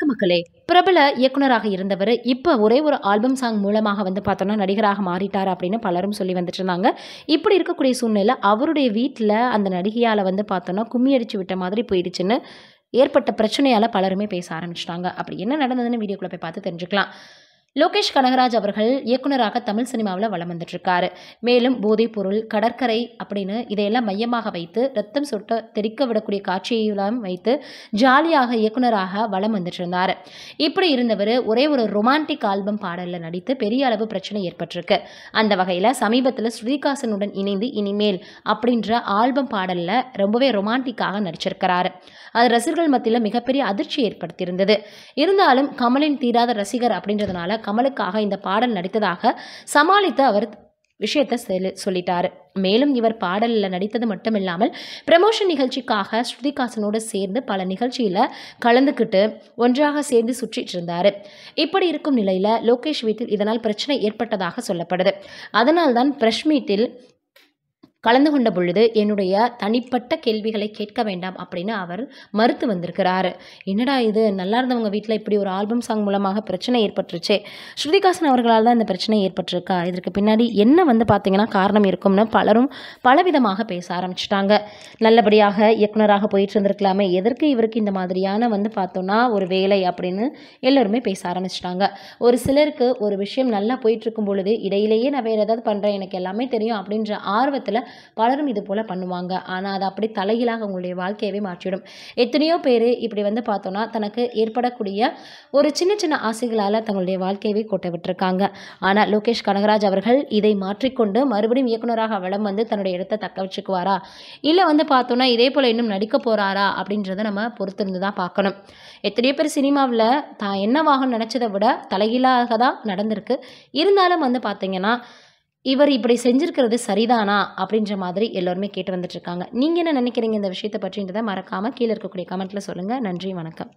வணக்க மக்களே. பிரபல இயக்குனராக இருந்தவர் இப்ப ஒரே ஒரு ஆல்பம் சாங் மூலமாக பார்த்தோம்னா நடிகராக மாறிட்டார் அப்படின்னு பலரும் சொல்லி வந்துட்டு இருந்தாங்க. இப்படி இருக்கக்கூடிய சூழ்நிலை அவருடைய வீட்டில் அந்த நடிகையால் பார்த்தோம்னா கும்மி அடிச்சு விட்ட மாதிரி போயிடுச்சுன்னு ஏற்பட்ட பிரச்சனையால பலருமே பேச ஆரம்பிச்சிட்டாங்க. அப்படி என்ன நடந்ததுன்னு வீடியோக்குள்ள போய் பார்த்து தெரிஞ்சுக்கலாம். லோகேஷ் கனகராஜ் அவர்கள் இயக்குனராக தமிழ் சினிமாவில் வலம் வந்துட்டு இருக்காரு. மேலும் போதைப்பொருள், கடற்கரை அப்படின்னு இதையெல்லாம் மையமாக வைத்து ரத்தம் சொட்ட தெறிக்க விடக்கூடிய காட்சியெல்லாம் வைத்து ஜாலியாக இயக்குனராக வலம் வந்துட்டு இருந்தார். இப்படி இருந்தவர் ஒரே ஒரு ரொமான்டிக் ஆல்பம் பாடலில் நடித்து பெரிய அளவு பிரச்சனை ஏற்பட்டிருக்கு. அந்த வகையில் சமீபத்தில் ஸ்ருதிஹாசனுடன் இணைந்து இனிமேல் அப்படின்ற ஆல்பம் பாடலில் ரொம்பவே ரொமான்டிக்காக நடிச்சிருக்கிறாரு. அது ரசிகர்கள் மத்தியில் மிகப்பெரிய அதிர்ச்சி ஏற்படுத்தியிருந்தது. இருந்தாலும் கமலின் தீராத ரசிகர் அப்படின்றதுனால கமலுக்காக இந்த பாடல் நடித்ததாக சமாளித்து அவர் விஷயத்தை சொல்லிட்டாரு. மேலும் இவர் பாடலில் நடித்தது மட்டும் இல்லாமல் ப்ரமோஷன் நிகழ்ச்சிக்காக ஸ்ருதிஹாசனோடு சேர்ந்து பல நிகழ்ச்சியில் கலந்துக்கிட்டு ஒன்றாக சேர்ந்து சுற்றிட்டு இருந்தார். இப்படி இருக்கும் நிலையில் லோகேஷ் வீட்டில் இதனால் பிரச்சனை ஏற்பட்டதாக சொல்லப்படுது. அதனால்தான் பிரஸ் மீட்டில் கலந்து கொண்ட பொழுது என்னுடைய தனிப்பட்ட கேள்விகளை கேட்க வேண்டாம் அப்படின்னு அவர் மறுத்து வந்திருக்கிறாரு. என்னடா இது, நல்லா இருந்தவங்க வீட்டில் இப்படி ஒரு ஆல்பம் சாங் மூலமாக பிரச்சனை ஏற்பட்டுருச்சே, ஸ்ருதிஹாசன் அவர்களால் தான் இந்த பிரச்சனை ஏற்பட்டிருக்கா, இதற்கு பின்னாடி என்ன பார்த்தீங்கன்னா காரணம் இருக்கும்னு பலரும் பலவிதமாக பேச ஆரம்பிச்சிட்டாங்க. நல்லபடியாக இயக்குனராக போயிட்டு இருந்திருக்கலாமே, எதற்கு இவருக்கு இந்த மாதிரியான பார்த்தோன்னா ஒரு வேலை அப்படின்னு எல்லோருமே பேச ஆரம்பிச்சிட்டாங்க. ஒரு சிலருக்கு ஒரு விஷயம் நல்லா போயிட்டு இருக்கும் பொழுது இடையிலேயே நான் வேறு ஏதாவது பண்ணுறேன், எனக்கு எல்லாமே தெரியும் அப்படின்ற ஆர்வத்தில் பலரும் இது போல பண்ணுவாங்க. ஆனால் அது அப்படி தலைகீழாக உங்களுடைய வாழ்க்கையவே மாற்றிடும். எத்தனையோ பேர் இப்படி பார்த்தோன்னா தனக்கு ஏற்படக்கூடிய ஒரு சின்ன சின்ன ஆசைகளால் தங்களுடைய வாழ்க்கையவே கோட்டை விட்டுருக்காங்க. ஆனால் லோகேஷ் கனகராஜ் அவர்கள் இதை மாற்றிக்கொண்டு மறுபடியும் இயக்குனராக வலம் தன்னுடைய இடத்தை தக்க வச்சுக்குவாரா, இல்லை பார்த்தோன்னா இதே போல் இன்னும் நடிக்க போகிறாரா அப்படின்றத நம்ம பொறுத்திருந்து தான் பார்க்கணும். எத்தனையோ பேர் சினிமாவில் தான் என்னவாக நினச்சதை விட தலைகீழாக தான் நடந்திருக்கு. இருந்தாலும் பார்த்தீங்கன்னா இவர் இப்படி செஞ்சுருக்கிறது சரிதானா அப்படின்ற மாதிரி எல்லோருமே கேட்டு வந்துட்டுருக்காங்க. நீங்கள் என்ன நினைக்கிறீங்க இந்த விஷயத்தை பற்றின்றதை மறக்காமல் கீழே இருக்கக்கூடிய கமெண்ட்டில் சொல்லுங்கள். நன்றி, வணக்கம்.